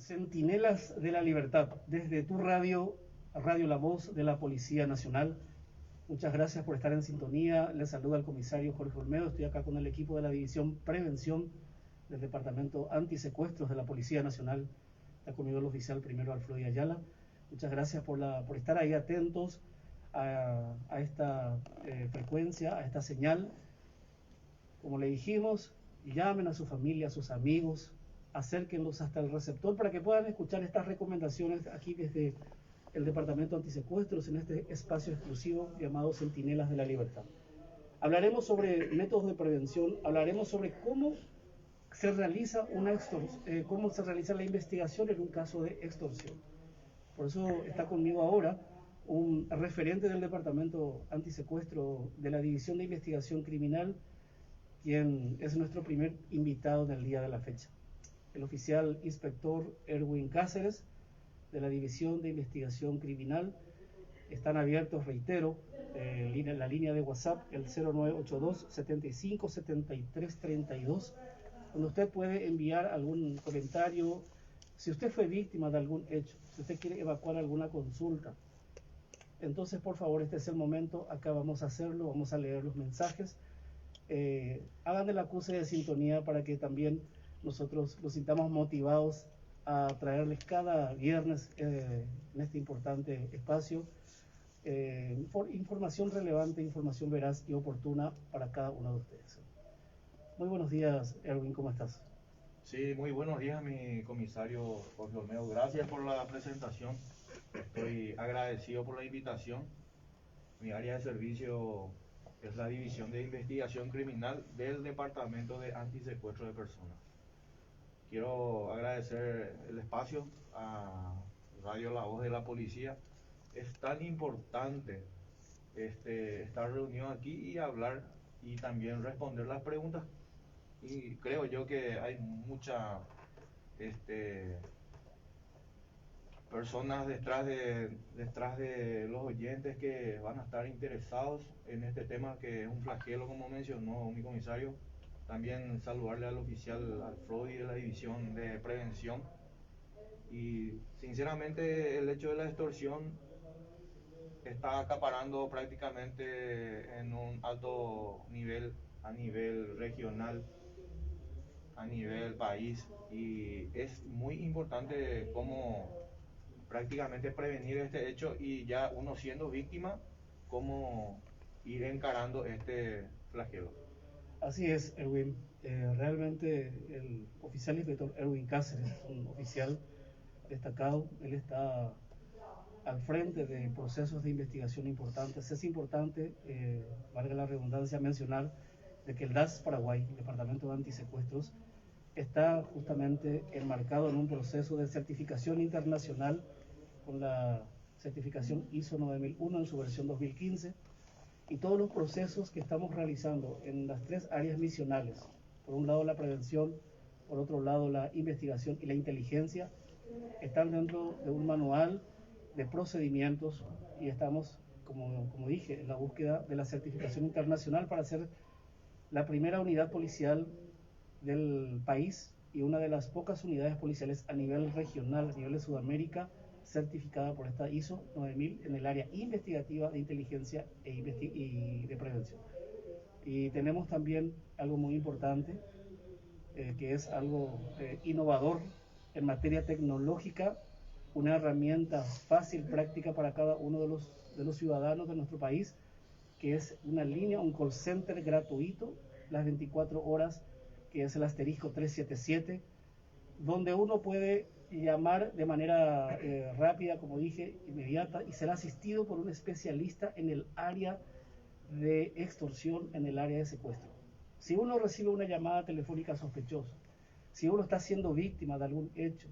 Centinelas de la Libertad, desde tu radio, Radio La Voz de la Policía Nacional. Muchas gracias por estar en sintonía. Les saluda el comisario Jorge Olmedo. Estoy acá con el equipo de la División Prevención del Departamento Antisecuestros de la Policía Nacional. Está conmigo el oficial primero Alfredo Ayala. Muchas gracias por estar ahí atentos a esta frecuencia, a esta señal. Como le dijimos, llamen a su familia, a sus amigos, acérquenlos hasta el receptor para que puedan escuchar estas recomendaciones aquí desde el Departamento Antisecuestros en este espacio exclusivo llamado Centinelas de la Libertad. Hablaremos sobre métodos de prevención, hablaremos sobre cómo se realiza cómo se realiza la investigación en un caso de extorsión. Por eso está conmigo ahora un referente del Departamento Antisecuestro de la División de Investigación Criminal, quien es nuestro primer invitado en el día de la fecha. El oficial inspector Erwin Cáceres, de la División de Investigación Criminal. Están abiertos, reitero, la línea de WhatsApp, el 0982 75 73 32, donde usted puede enviar algún comentario, si usted fue víctima de algún hecho, si usted quiere evacuar alguna consulta. Entonces, por favor, este es el momento, acá vamos a hacerlo, vamos a leer los mensajes. Hagan el acuse de sintonía para que también nosotros nos sintamos motivados a traerles cada viernes en este importante espacio información relevante, información veraz y oportuna para cada uno de ustedes. Muy buenos días, Erwin, ¿cómo estás? Sí, muy buenos días, mi comisario Jorge Olmedo. Gracias por la presentación. Estoy agradecido por la invitación. Mi área de servicio es la División de Investigación Criminal del Departamento de Antisecuestro de Personas. Quiero agradecer el espacio a Radio La Voz de la Policía. Es tan importante estar reunido aquí y hablar y también responder las preguntas. Y creo yo que hay muchas personas detrás de los oyentes que van a estar interesados en este tema, que es un flagelo, como mencionó mi comisario. También saludarle al oficial Alfredo de la División de Prevención. Y sinceramente el hecho de la extorsión está acaparando prácticamente en un alto nivel, a nivel regional, a nivel país, y es muy importante cómo prácticamente prevenir este hecho, y ya uno siendo víctima, cómo ir encarando este flagelo. Así es, Erwin. Realmente el oficial inspector Erwin Cáceres es un oficial destacado. Él está al frente de procesos de investigación importantes. Es importante, valga la redundancia, mencionar de que el DAS Paraguay, el Departamento de Antisecuestros, está justamente enmarcado en un proceso de certificación internacional con la certificación ISO 9001 en su versión 2015, y todos los procesos que estamos realizando en las tres áreas misionales, por un lado la prevención, por otro lado la investigación y la inteligencia, están dentro de un manual de procedimientos, y estamos, como dije, en la búsqueda de la certificación internacional para ser la primera unidad policial del país y una de las pocas unidades policiales a nivel regional, a nivel de Sudamérica, certificada por esta ISO 9000 en el área investigativa de inteligencia y de prevención. Y tenemos también algo muy importante, que es algo innovador en materia tecnológica, una herramienta fácil, práctica para cada uno de los ciudadanos de nuestro país, que es una línea, un call center gratuito, las 24 horas, que es el asterisco 377, donde uno puede llamar de manera rápida, como dije, inmediata, y ser asistido por un especialista en el área de extorsión, en el área de secuestro. Si uno recibe una llamada telefónica sospechosa, si uno está siendo víctima de algún hecho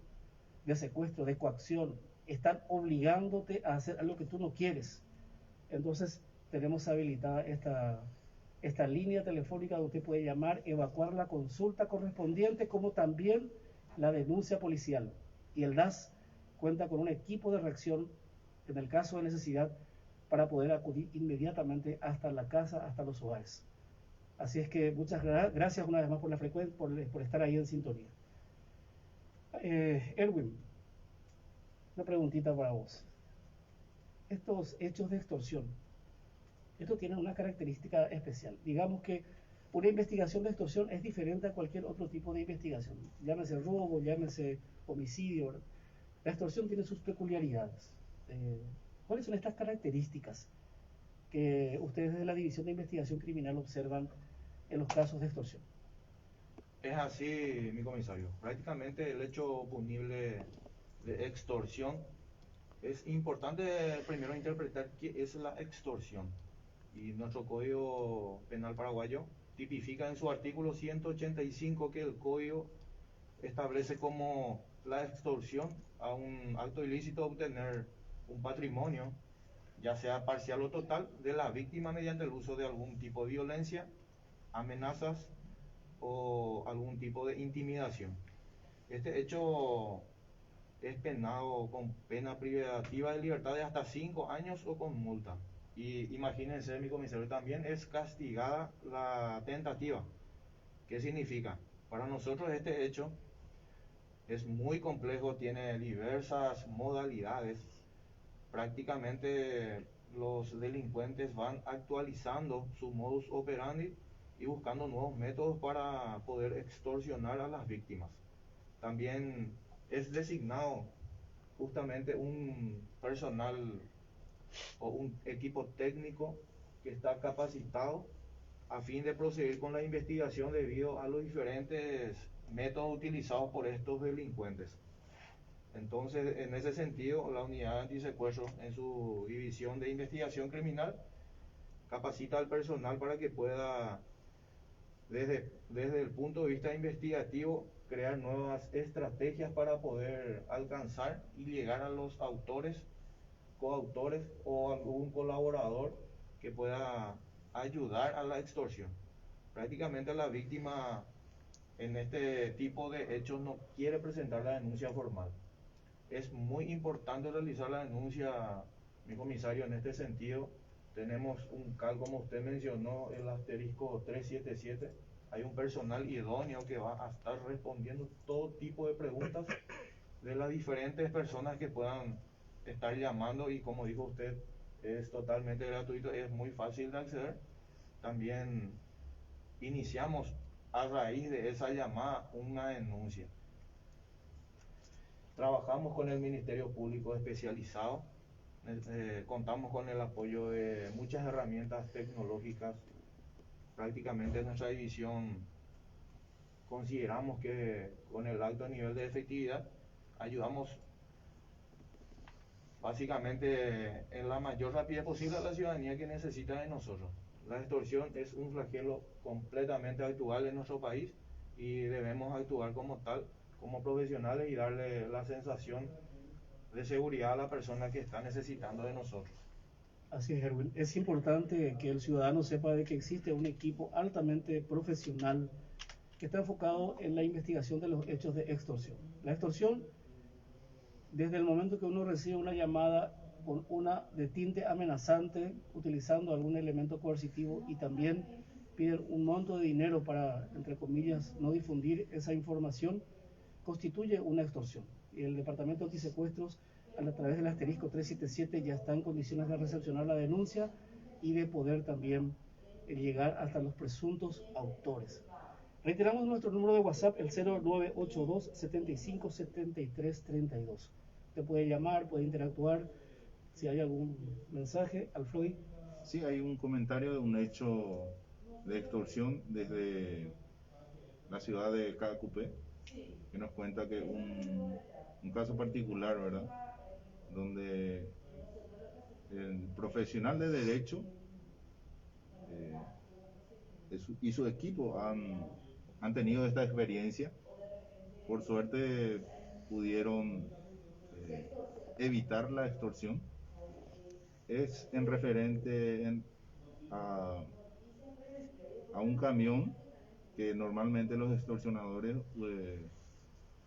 de secuestro, de coacción, están obligándote a hacer algo que tú no quieres, entonces tenemos habilitada esta línea telefónica donde usted puede llamar, evacuar la consulta correspondiente, como también la denuncia policial. Y el DAS cuenta con un equipo de reacción en el caso de necesidad para poder acudir inmediatamente hasta la casa, hasta los hogares. Así es que muchas gracias una vez más por la frecuencia, por estar ahí en sintonía. Erwin, una preguntita para vos. Estos hechos de extorsión, esto tiene una característica especial. Digamos que una investigación de extorsión es diferente a cualquier otro tipo de investigación. Llámese robo, llámese homicidio, ¿verdad? La extorsión tiene sus peculiaridades. ¿Cuáles son estas características que ustedes de la División de Investigación Criminal observan en los casos de extorsión? Es así, mi comisario. Prácticamente el hecho punible de extorsión, es importante primero interpretar qué es la extorsión. Y nuestro Código Penal paraguayo tipifica en su artículo 185 que el código establece como la extorsión a un acto ilícito obtener un patrimonio, ya sea parcial o total, de la víctima mediante el uso de algún tipo de violencia, amenazas o algún tipo de intimidación. Este hecho es penado con pena privativa de libertad de hasta 5 años o con multa. Y imagínense, mi comisario, también es castigada la tentativa. ¿Qué significa? Para nosotros este hecho es muy complejo, tiene diversas modalidades. Prácticamente los delincuentes van actualizando su modus operandi y buscando nuevos métodos para poder extorsionar a las víctimas. También es designado justamente un personal o un equipo técnico que está capacitado a fin de proceder con la investigación debido a los diferentes métodos utilizados por estos delincuentes. Entonces, en ese sentido, la unidad antisecuestro en su división de investigación criminal capacita al personal para que pueda, desde el punto de vista investigativo, crear nuevas estrategias para poder alcanzar y llegar a los autores, coautores o algún colaborador que pueda ayudar a la extorsión. Prácticamente la víctima en este tipo de hechos no quiere presentar la denuncia formal. Es muy importante realizar la denuncia, mi comisario, en este sentido. Tenemos un CAL, como usted mencionó, el asterisco 377. Hay un personal idóneo que va a estar respondiendo todo tipo de preguntas de las diferentes personas que puedan estar llamando, y como dijo usted, es totalmente gratuito, es muy fácil de acceder. También iniciamos a raíz de esa llamada una denuncia. Trabajamos con el Ministerio Público especializado, contamos con el apoyo de muchas herramientas tecnológicas. Prácticamente en nuestra división consideramos que con el alto nivel de efectividad ayudamos básicamente en la mayor rapidez posible a la ciudadanía que necesita de nosotros. La extorsión es un flagelo completamente actual en nuestro país y debemos actuar como tal, como profesionales, y darle la sensación de seguridad a la persona que está necesitando de nosotros. Así es, Erwin. Es importante que el ciudadano sepa de que existe un equipo altamente profesional que está enfocado en la investigación de los hechos de extorsión. La extorsión, desde el momento que uno recibe una llamada con una de tinte amenazante, utilizando algún elemento coercitivo, y también piden un monto de dinero para, entre comillas, no difundir esa información, constituye una extorsión. Y el Departamento de Antisecuestros, a través del asterisco 377, ya está en condiciones de recepcionar la denuncia y de poder también llegar hasta los presuntos autores. Reiteramos nuestro número de WhatsApp, el 0982 75 73 32. Usted puede llamar, puede interactuar, si hay algún mensaje. Alfredi. Sí, hay un comentario de un hecho de extorsión desde la ciudad de Cacupé, que nos cuenta que un caso particular, ¿verdad?, donde el profesional de derecho y su equipo han tenido esta experiencia. Por suerte pudieron evitar la extorsión. Es en referente a un camión que normalmente los extorsionadores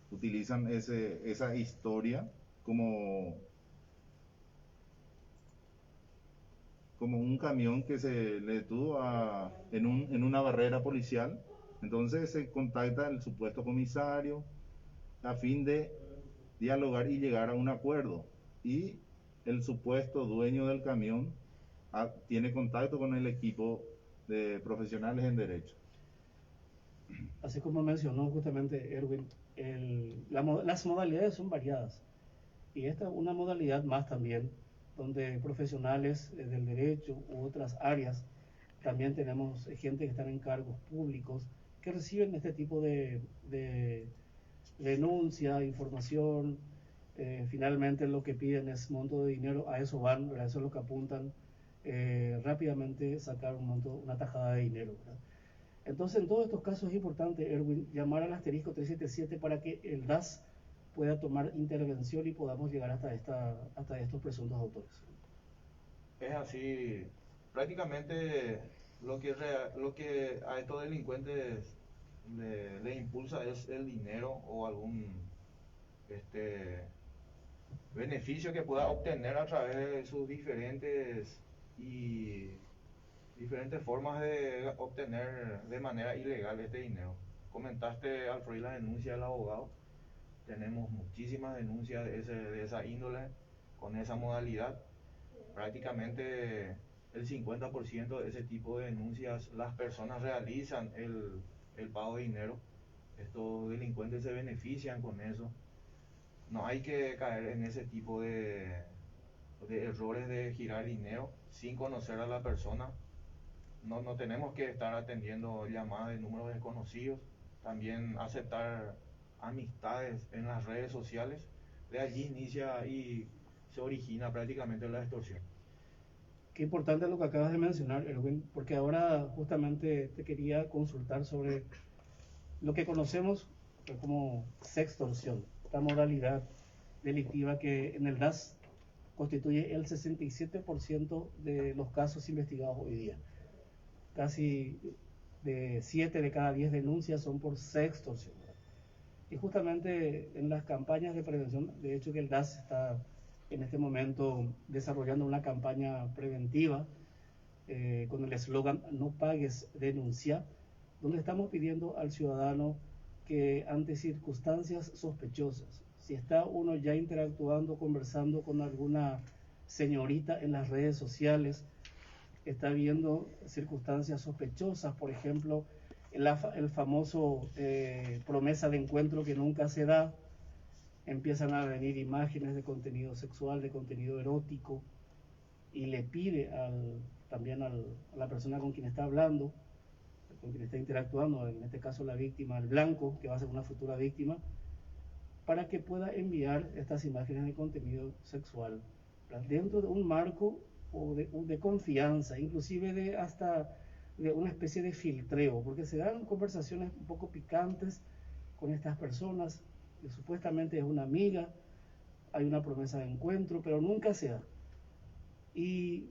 utilizan esa historia como un camión que se le detuvo en una barrera policial. Entonces se contacta el supuesto comisario a fin de dialogar y llegar a un acuerdo. Y el supuesto dueño del camión tiene contacto con el equipo de profesionales en derecho. Así como mencionó justamente Erwin, las modalidades son variadas y esta es una modalidad más también, donde profesionales del derecho u otras áreas, también tenemos gente que están en cargos públicos que reciben este tipo de denuncia, información. Finalmente lo que piden es monto de dinero, a eso van, ¿verdad? Eso es lo que apuntan, rápidamente sacar una tajada de dinero, ¿verdad? Entonces, en todos estos casos es importante, Erwin, llamar al asterisco 377 para que el DAS pueda tomar intervención y podamos llegar hasta estos presuntos autores. Es así, prácticamente lo que a estos delincuentes le impulsa es el dinero o algún beneficio que pueda obtener a través de sus diferentes formas de obtener de manera ilegal este dinero. Comentaste, Alfredo, la denuncia del abogado. Tenemos muchísimas denuncias de esa índole, con esa modalidad. Prácticamente el 50% de ese tipo de denuncias las personas realizan el pago de dinero. Estos delincuentes se benefician con eso. No hay que caer en ese tipo de errores de girar dinero sin conocer a la persona. No tenemos que estar atendiendo llamadas de números desconocidos. También aceptar amistades en las redes sociales. De allí inicia y se origina prácticamente la extorsión. Qué importante lo que acabas de mencionar, Erwin, porque ahora justamente te quería consultar sobre lo que conocemos como sextorsión, esta modalidad delictiva que en el DAS constituye el 67% de los casos investigados hoy día. Casi de 7 de cada 10 denuncias son por sextorsión. Y justamente en las campañas de prevención, de hecho que el DAS está en este momento desarrollando una campaña preventiva con el eslogan "No pagues, denuncia", donde estamos pidiendo al ciudadano que ante circunstancias sospechosas, si está uno ya interactuando, conversando con alguna señorita en las redes sociales, está viendo circunstancias sospechosas, por ejemplo, el famoso promesa de encuentro que nunca se da, empiezan a venir imágenes de contenido sexual, de contenido erótico, y le pide también a la persona con quien está hablando, con quien está interactuando, en este caso la víctima, el blanco, que va a ser una futura víctima, para que pueda enviar estas imágenes de contenido sexual, ¿verdad?, dentro de un marco o de confianza, inclusive hasta de una especie de filtreo, porque se dan conversaciones un poco picantes con estas personas, que supuestamente es una amiga, hay una promesa de encuentro, pero nunca se da. Y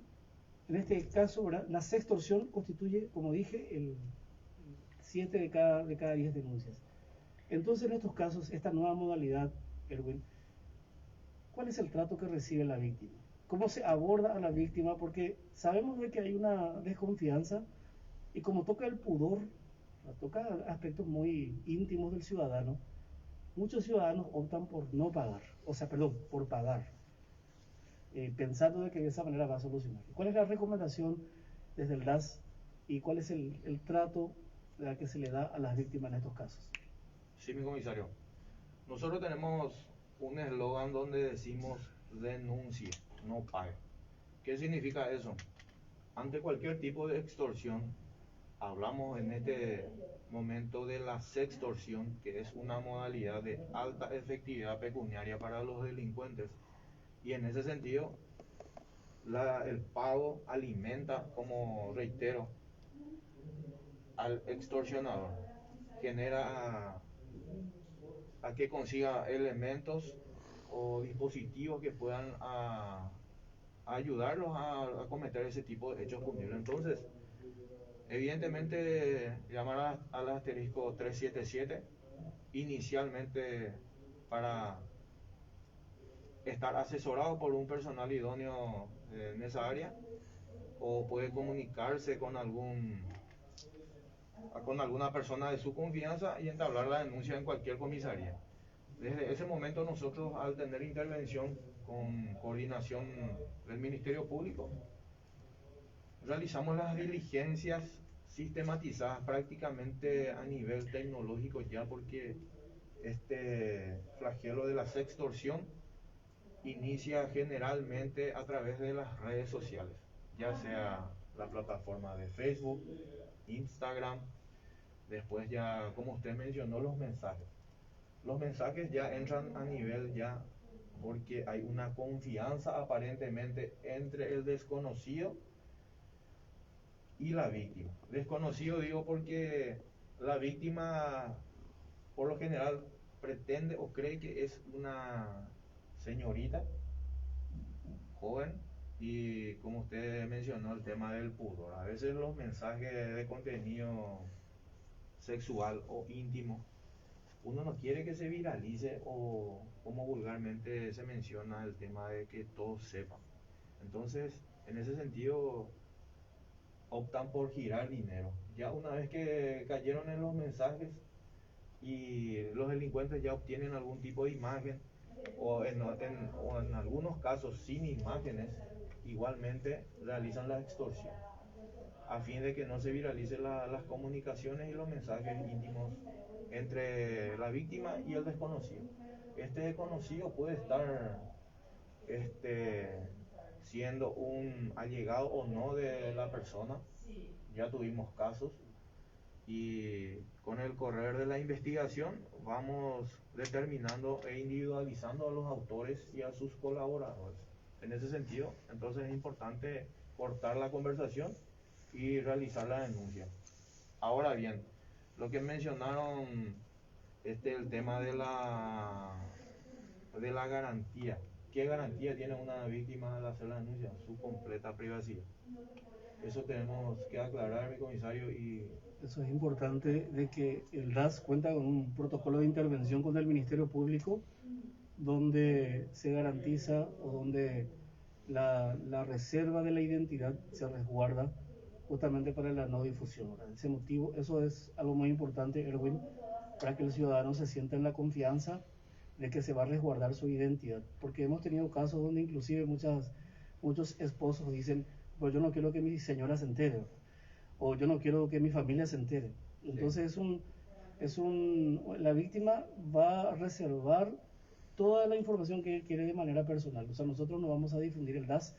en este caso, ¿verdad?, la sextorsión constituye, como dije, el 7 de cada 10 denuncias. Entonces, en estos casos, esta nueva modalidad, Erwin, ¿cuál es el trato que recibe la víctima? ¿Cómo se aborda a la víctima? Porque sabemos de que hay una desconfianza y como toca el pudor, toca aspectos muy íntimos del ciudadano, muchos ciudadanos optan por no pagar, por pagar, pensando de que de esa manera va a solucionar. ¿Cuál es la recomendación desde el DAS y cuál es el trato que se le da a las víctimas en estos casos? Sí, mi comisario. Nosotros tenemos un eslogan donde decimos denuncie, no pague. ¿Qué significa eso? Ante cualquier tipo de extorsión, hablamos en este momento de la sextorsión, que es una modalidad de alta efectividad pecuniaria para los delincuentes. Y en ese sentido, el pago alimenta, como reitero, al extorsionador. Genera a que consiga elementos o dispositivos que puedan ayudarlos a cometer ese tipo de hechos punibles. Entonces, evidentemente, llamar al asterisco 377 inicialmente para estar asesorado por un personal idóneo en esa área, o puede comunicarse con alguna persona de su confianza y entablar la denuncia en cualquier comisaría. Desde ese momento nosotros, al tener intervención con coordinación del Ministerio Público, realizamos las diligencias sistematizadas prácticamente a nivel tecnológico ya, porque este flagelo de la sextorsión inicia generalmente a través de las redes sociales, ya sea la plataforma de Facebook, Instagram, después ya, como usted mencionó, los mensajes. Los mensajes ya entran a nivel ya porque hay una confianza aparentemente entre el desconocido y la víctima. Desconocido digo porque la víctima por lo general pretende o cree que es una señorita joven, y como usted mencionó el tema del pudor, a veces los mensajes de contenido sexual o íntimo uno no quiere que se viralice, o como vulgarmente se menciona el tema de que todos sepan. Entonces, en ese sentido, optan por girar dinero. Ya una vez que cayeron en los mensajes y los delincuentes ya obtienen algún tipo de imagen, o en algunos casos sin imágenes, igualmente realizan la extorsión a fin de que no se viralicen las comunicaciones y los mensajes íntimos entre la víctima y el desconocido. Este desconocido puede estar siendo un allegado o no de la persona. Ya tuvimos casos, y con el correr de la investigación vamos determinando e individualizando a los autores y a sus colaboradores. En ese sentido, entonces es importante cortar la conversación y realizar la denuncia. Ahora bien, lo que mencionaron, el tema de la garantía. ¿Qué garantía tiene una víctima al hacer la denuncia? Su completa privacidad. Eso tenemos que aclarar, mi comisario, y Eso es importante, de que el DAS cuenta con un protocolo de intervención con el Ministerio Público donde se garantiza, o donde la reserva de la identidad se resguarda justamente para la no difusión. ¿Verdad? Ese motivo, eso es algo muy importante, Erwin, para que el ciudadano se sienta en la confianza de que se va a resguardar su identidad. Porque hemos tenido casos donde inclusive muchos esposos dicen, pues yo no quiero que mi señora se entere, o yo no quiero que mi familia se entere. Entonces la víctima va a reservar toda la información que él quiere de manera personal. O sea, nosotros no vamos a difundir, el DAS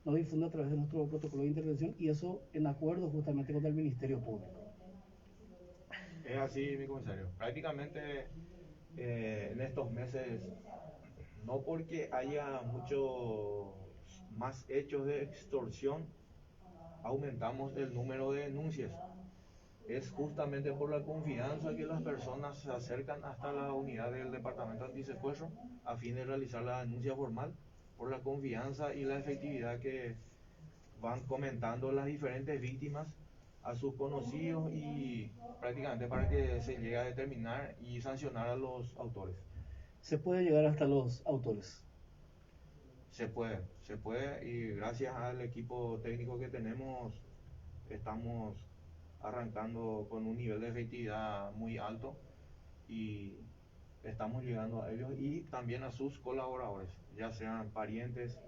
no difunde a través de nuestro protocolo de intervención, y eso en acuerdo justamente con el Ministerio Público. es así, mi comisario. Prácticamente en estos meses, no porque haya muchos más hechos de extorsión, aumentamos el número de denuncias. Es justamente por la confianza que las personas se acercan hasta la unidad del Departamento Antisecuestro a fin de realizar la denuncia formal, por la confianza y la efectividad que van comentando las diferentes víctimas a sus conocidos, y prácticamente para que se llegue a determinar y sancionar a los autores. Se puede llegar hasta los autores. Se puede, y gracias al equipo técnico que tenemos, estamos arrancando con un nivel de efectividad muy alto, y estamos llegando a ellos y también a sus colaboradores, ya sean parientes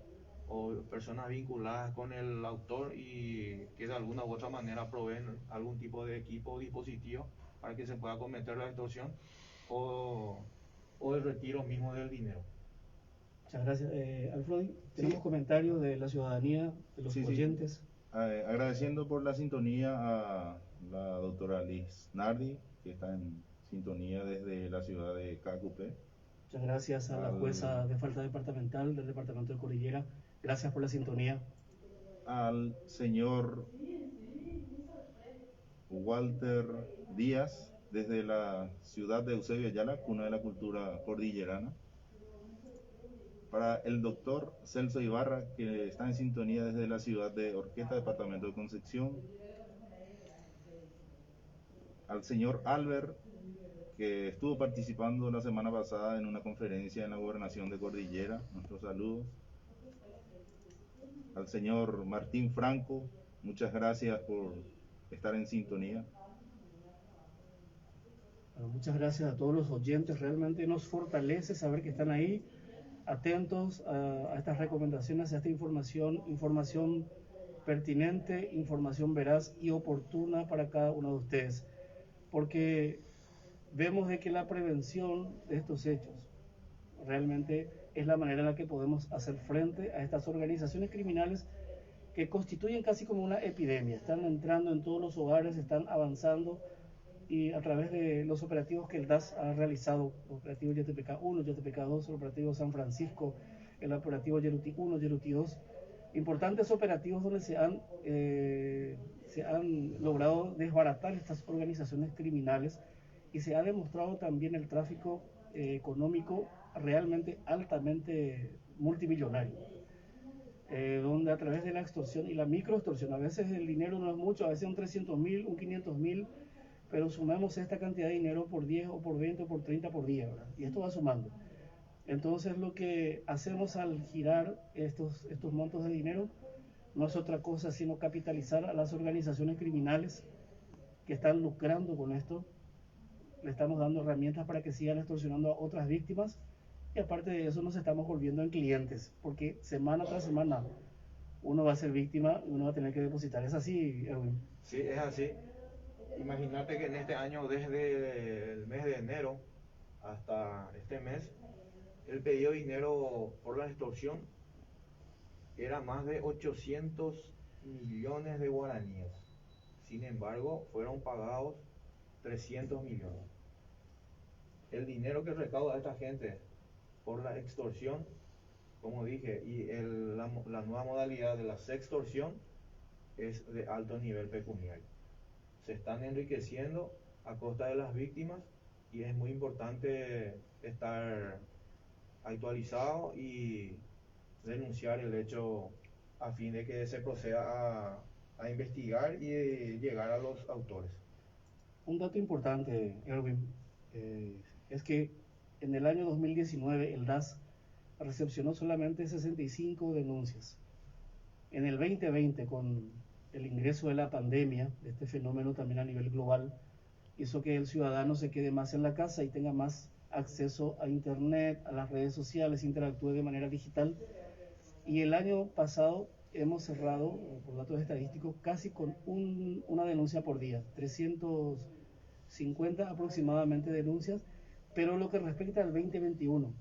o personas vinculadas con el autor y que de alguna u otra manera proveen algún tipo de equipo o dispositivo para que se pueda cometer la extorsión o el retiro mismo del dinero. Muchas gracias. Alfredo, tenemos Sí. comentarios de la ciudadanía, de los oyentes. Agradeciendo por la sintonía a la doctora Liz Nardi, que está en sintonía desde la ciudad de Cacupé. Muchas gracias a la jueza de falta departamental del departamento de Cordillera. Gracias por la sintonía. Al señor Walter Díaz, desde la ciudad de Eusebio Ayala, cuna de la cultura cordillerana. Para el doctor Celso Ibarra, que está en sintonía desde la ciudad de Orquesta, departamento de Concepción. Al señor Albert, que estuvo participando la semana pasada en una conferencia en la gobernación de Cordillera, nuestros saludos. Al señor Martín Franco, muchas gracias por estar en sintonía. Bueno, muchas gracias a todos los oyentes. Realmente nos fortalece saber que están ahí, atentos a estas recomendaciones, a esta información pertinente, información veraz y oportuna para cada uno de ustedes. Porque vemos de que la prevención de estos hechos realmente es la manera en la que podemos hacer frente a estas organizaciones criminales que constituyen casi como una epidemia. Están entrando en todos los hogares, están avanzando y a través de los operativos que el DAS ha realizado, el operativo YTPK 1, YTPK 2, el operativo San Francisco, el operativo Yeruti 1, Yeruti 2, importantes operativos donde se han logrado desbaratar estas organizaciones criminales y se ha demostrado también el tráfico económico realmente altamente multimillonario, donde a través de la extorsión y la microextorsión, a veces el dinero no es mucho, a veces un 300.000, un 500.000, pero sumamos esta cantidad de dinero por 10 o por 20 o por 30 por día, ¿verdad? Y esto va sumando. Entonces lo que hacemos al girar estos montos de dinero no es otra cosa sino capitalizar a las organizaciones criminales que están lucrando con esto. Le estamos dando herramientas para que sigan extorsionando a otras víctimas y aparte de eso nos estamos volviendo en clientes, porque semana tras semana uno va a ser víctima y uno va a tener que depositar. ¿Es así, Erwin? Sí, es así. Imagínate que en este año, desde el mes de enero hasta este mes, el pedido de dinero por la extorsión era más de 800 millones de guaraníes. Sin embargo, fueron pagados 300 millones. El dinero que recauda esta gente por la extorsión, como dije, y la nueva modalidad de la sextorsión es de alto nivel pecuniario. Se están enriqueciendo a costa de las víctimas y es muy importante estar actualizado y denunciar el hecho a fin de que se proceda a investigar y llegar a los autores. Un dato importante, Erwin, es que en el año 2019 el DAS recepcionó solamente 65 denuncias. En el 2020, con el ingreso de la pandemia, de este fenómeno también a nivel global, hizo que el ciudadano se quede más en la casa y tenga más acceso a internet, a las redes sociales, interactúe de manera digital. Y el año pasado hemos cerrado, por datos estadísticos, casi con una denuncia por día, 350 aproximadamente denuncias, pero lo que respecta al 2021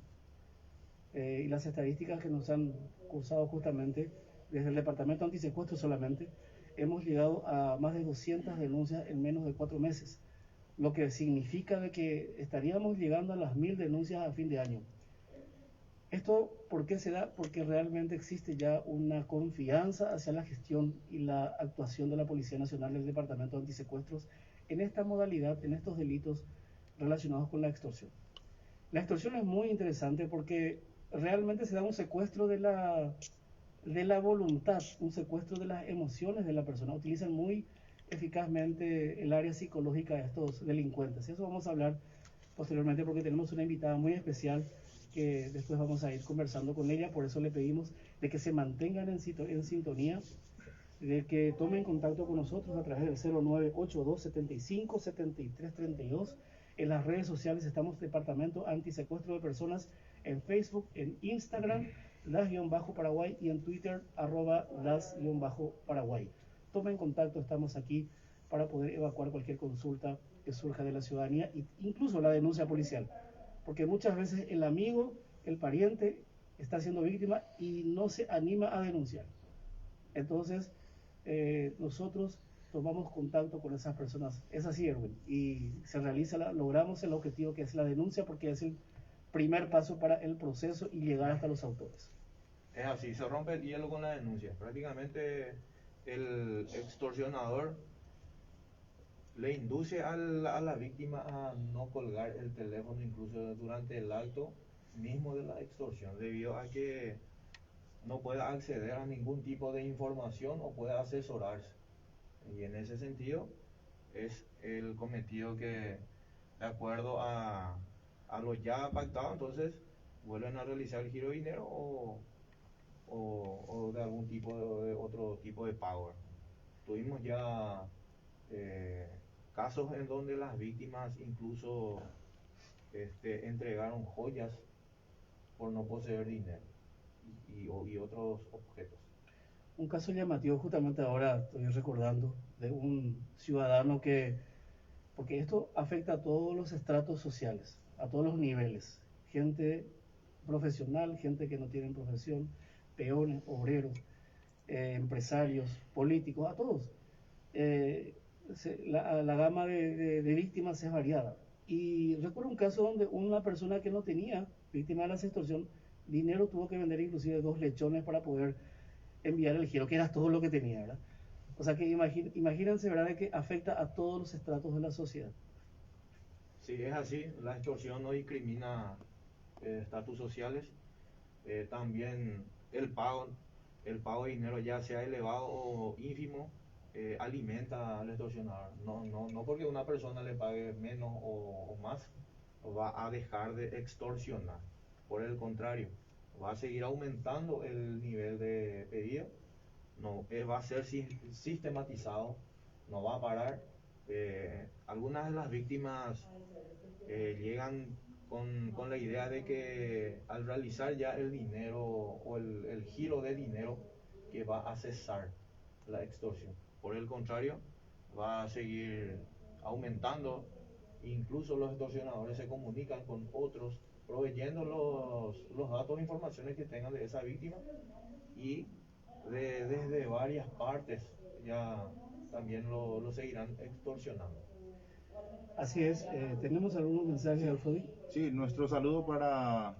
y las estadísticas que nos han cursado justamente desde el Departamento Antisecuestro solamente, hemos llegado a más de 200 denuncias en menos de 4 meses, lo que significa de que estaríamos llegando a las 1000 denuncias a fin de año. ¿Esto por qué se da? Porque realmente existe ya una confianza hacia la gestión y la actuación de la Policía Nacional del Departamento de Antisecuestros en esta modalidad, en estos delitos relacionados con la extorsión. La extorsión es muy interesante porque realmente se da un secuestro de la voluntad, un secuestro de las emociones de la persona. Utilizan muy eficazmente el área psicológica de estos delincuentes. Eso vamos a hablar posteriormente porque tenemos una invitada muy especial que después vamos a ir conversando con ella. Por eso le pedimos de que se mantengan en sintonía, de que tomen contacto con nosotros a través del 0982 75 73 32. En las redes sociales estamos Departamento Antisecuestro de Personas en Facebook, en Instagram, las-Paraguay y en Twitter, @las-Paraguay. Tomen contacto, estamos aquí para poder evacuar cualquier consulta que surja de la ciudadanía, e incluso la denuncia policial. Porque muchas veces el amigo, el pariente, está siendo víctima y no se anima a denunciar. Entonces, nosotros tomamos contacto con esas personas. Es así, Erwin, y se realiza, logramos el objetivo que es la denuncia, porque es el primer paso para el proceso y llegar hasta los autores. Es así, se rompe el hielo con la denuncia. Prácticamente el extorsionador le induce a la víctima a no colgar el teléfono incluso durante el acto mismo de la extorsión, debido a que no puede acceder a ningún tipo de información o puede asesorarse. Y en ese sentido es el cometido que, de acuerdo a lo ya pactado, entonces vuelven a realizar el giro de dinero o de algún tipo de otro tipo de pago. Tuvimos ya casos en donde las víctimas incluso entregaron joyas por no poseer dinero y otros objetos. Un caso llamativo justamente ahora estoy recordando de un ciudadano que, porque esto afecta a todos los estratos sociales, a todos los niveles, gente profesional, gente que no tiene profesión, peones, obreros, empresarios, políticos, a todos. La gama de víctimas es variada. Y recuerdo un caso donde una persona que no tenía, víctima de la extorsión, dinero, tuvo que vender inclusive 2 lechones para poder enviar el giro, que era todo lo que tenía, ¿verdad? O sea que imagínense, ¿verdad?, de que afecta a todos los estratos de la sociedad. Sí, es así, la extorsión no discrimina estatus sociales, también el pago de dinero, ya sea elevado o ínfimo, alimenta al extorsionador. No porque una persona le pague menos o más, va a dejar de extorsionar. Por el contrario, va a seguir aumentando el nivel de pedido, no, va a ser sistematizado, no va a parar. Algunas de las víctimas llegan con la idea de que al realizar ya el dinero o el giro de dinero, que va a cesar la extorsión. Por el contrario, va a seguir aumentando. Incluso los extorsionadores se comunican con otros proveyendo los datos e informaciones que tengan de esa víctima, y desde varias partes ya también lo seguirán extorsionando. Así es, ¿tenemos algunos mensajes, Alfodi? Sí, nuestro saludo para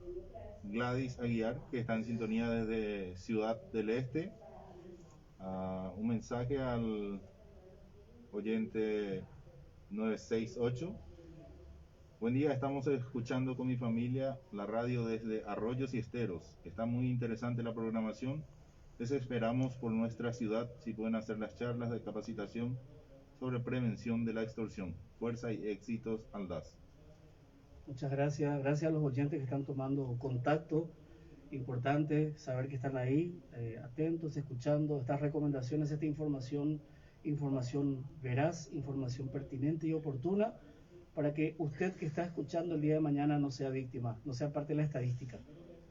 Gladys Aguiar, que está en sintonía desde Ciudad del Este. Un mensaje al oyente 968. Buen día, estamos escuchando con mi familia la radio desde Arroyos y Esteros. Está muy interesante la programación. Les esperamos por nuestra ciudad si pueden hacer las charlas de capacitación sobre prevención de la extorsión. Fuerza y éxitos al DAS. Muchas gracias. Gracias a los oyentes que están tomando contacto. Importante saber que están ahí, atentos, escuchando estas recomendaciones, esta información veraz, información pertinente y oportuna, para que usted que está escuchando el día de mañana no sea víctima, no sea parte de la estadística,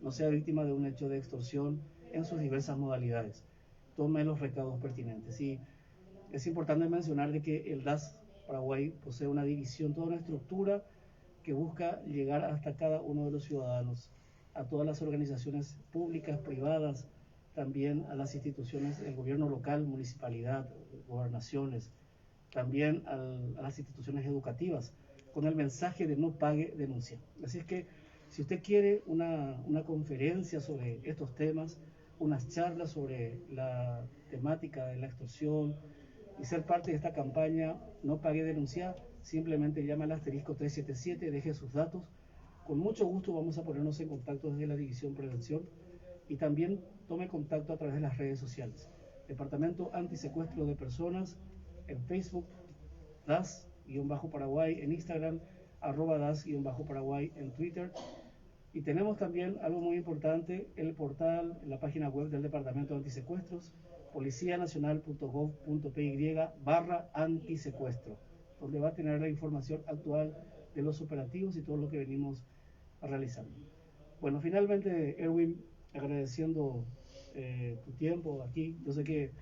no sea víctima de un hecho de extorsión en sus diversas modalidades. Tome los recaudos pertinentes. Y es importante mencionar de que el DAS Paraguay posee una división, toda una estructura que busca llegar hasta cada uno de los ciudadanos, a todas las organizaciones públicas, privadas, también a las instituciones del gobierno local, municipalidad, gobernaciones, también a las instituciones educativas, con el mensaje de no pague, denuncia. Así es que si usted quiere una conferencia sobre estos temas, unas charlas sobre la temática de la extorsión y ser parte de esta campaña No Pague, Denunciar, simplemente llama al asterisco 377, deje sus datos. Con mucho gusto vamos a ponernos en contacto desde la División Prevención, y también tome contacto a través de las redes sociales. Departamento Antisecuestro de Personas en Facebook, DAS-Paraguay en Instagram, @DAS-Paraguay en Twitter. Y tenemos también algo muy importante, el portal, la página web del Departamento de Antisecuestros, policianacional.gov.py/antisecuestro, donde va a tener la información actual de los operativos y todo lo que venimos realizando. Bueno, finalmente, Erwin, agradeciendo tu tiempo aquí. Yo sé que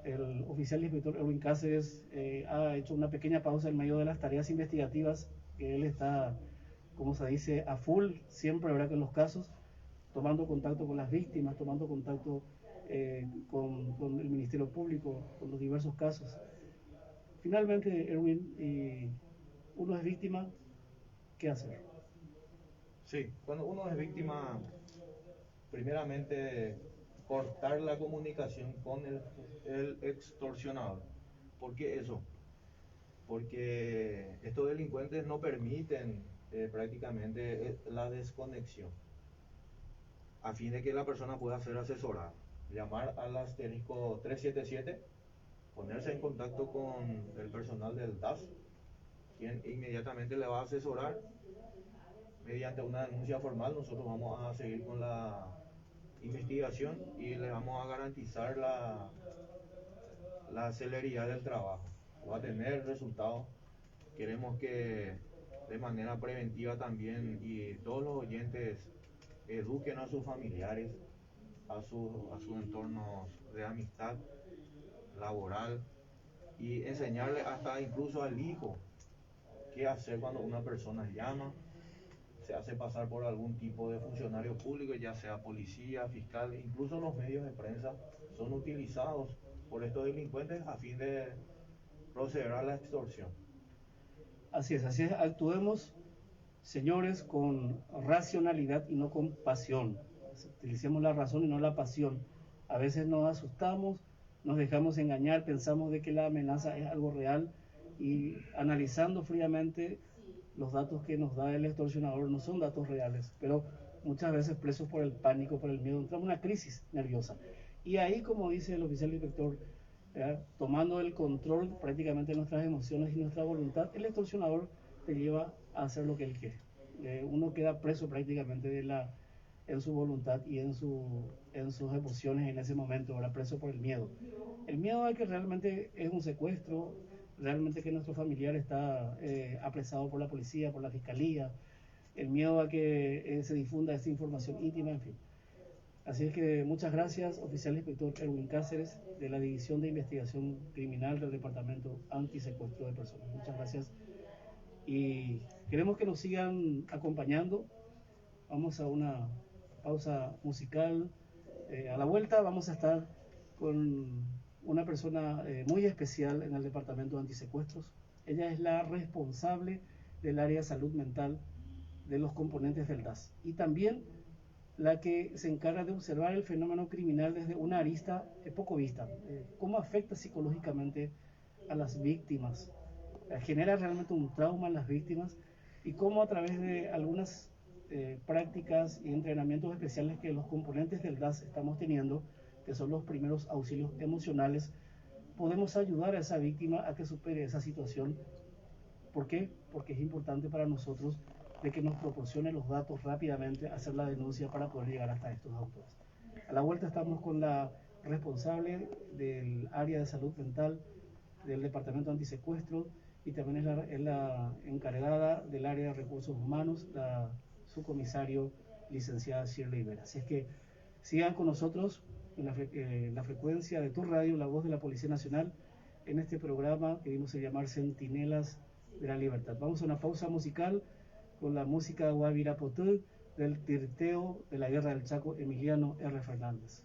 el oficial inspector Erwin Cáceres ha hecho una pequeña pausa en medio de las tareas investigativas, que él está, como se dice, a full, siempre, ¿verdad?, que en los casos, tomando contacto con las víctimas, tomando contacto con el Ministerio Público, con los diversos casos. Finalmente, Erwin, uno es víctima, ¿qué hacer? Sí, cuando uno es víctima, primeramente cortar la comunicación con el extorsionador. ¿Por qué eso? Porque estos delincuentes no permiten prácticamente la desconexión, a fin de que la persona pueda ser asesorada. Llamar al asterisco 377, ponerse en contacto con el personal del DAS, quien inmediatamente le va a asesorar. Mediante una denuncia formal, nosotros vamos a seguir con la investigación y le vamos a garantizar la celeridad del trabajo. Va a tener resultados Queremos que de manera preventiva también y todos los oyentes eduquen a sus familiares, a sus entornos de amistad, laboral, y enseñarle hasta incluso al hijo qué hacer cuando una persona llama, se hace pasar por algún tipo de funcionario público, ya sea policía, fiscal, incluso los medios de prensa son utilizados por estos delincuentes a fin de proceder a la extorsión. Así es, actuemos, señores, con racionalidad y no con pasión. Utilicemos la razón y no la pasión. A veces nos asustamos, nos dejamos engañar, pensamos de que la amenaza es algo real y analizando fríamente los datos que nos da el extorsionador no son datos reales, pero muchas veces presos por el pánico, por el miedo, entramos en una crisis nerviosa. Y ahí, como dice el oficial inspector, tomando el control prácticamente de nuestras emociones y nuestra voluntad, el extorsionador te lleva a hacer lo que él quiere. Uno queda preso prácticamente en su voluntad y en sus emociones en ese momento, ahora preso por el miedo. El miedo a que realmente es un secuestro, realmente que nuestro familiar está apresado por la policía, por la fiscalía, el miedo a que se difunda esta información íntima, en fin. Así es que muchas gracias, oficial inspector Erwin Cáceres, de la División de Investigación Criminal del Departamento Antisecuestro de Personas. Muchas gracias y queremos que nos sigan acompañando. Vamos a una pausa musical. A la vuelta vamos a estar con una persona muy especial en el Departamento de Antisecuestros. Ella es la responsable del área de salud mental de los componentes del DAS y también la que se encarga de observar el fenómeno criminal desde una arista poco vista, cómo afecta psicológicamente a las víctimas, genera realmente un trauma en las víctimas y cómo a través de algunas prácticas y entrenamientos especiales que los componentes del DAS estamos teniendo, que son los primeros auxilios emocionales, podemos ayudar a esa víctima a que supere esa situación. ¿Por qué? Porque es importante para nosotros de que nos proporcione los datos rápidamente, hacer la denuncia para poder llegar hasta estos autores. A la vuelta estamos con la responsable del área de salud mental del Departamento Antisecuestro y también es la encargada del área de recursos humanos, la subcomisario licenciada Shirley Vera. Así es que sigan con nosotros en la frecuencia de tu radio, la voz de la Policía Nacional, en este programa que dimos a llamar Centinelas de la Libertad. Vamos a una pausa musical con la música Guavirapotú del tirteo de la Guerra del Chaco, Emiliano R. Fernández.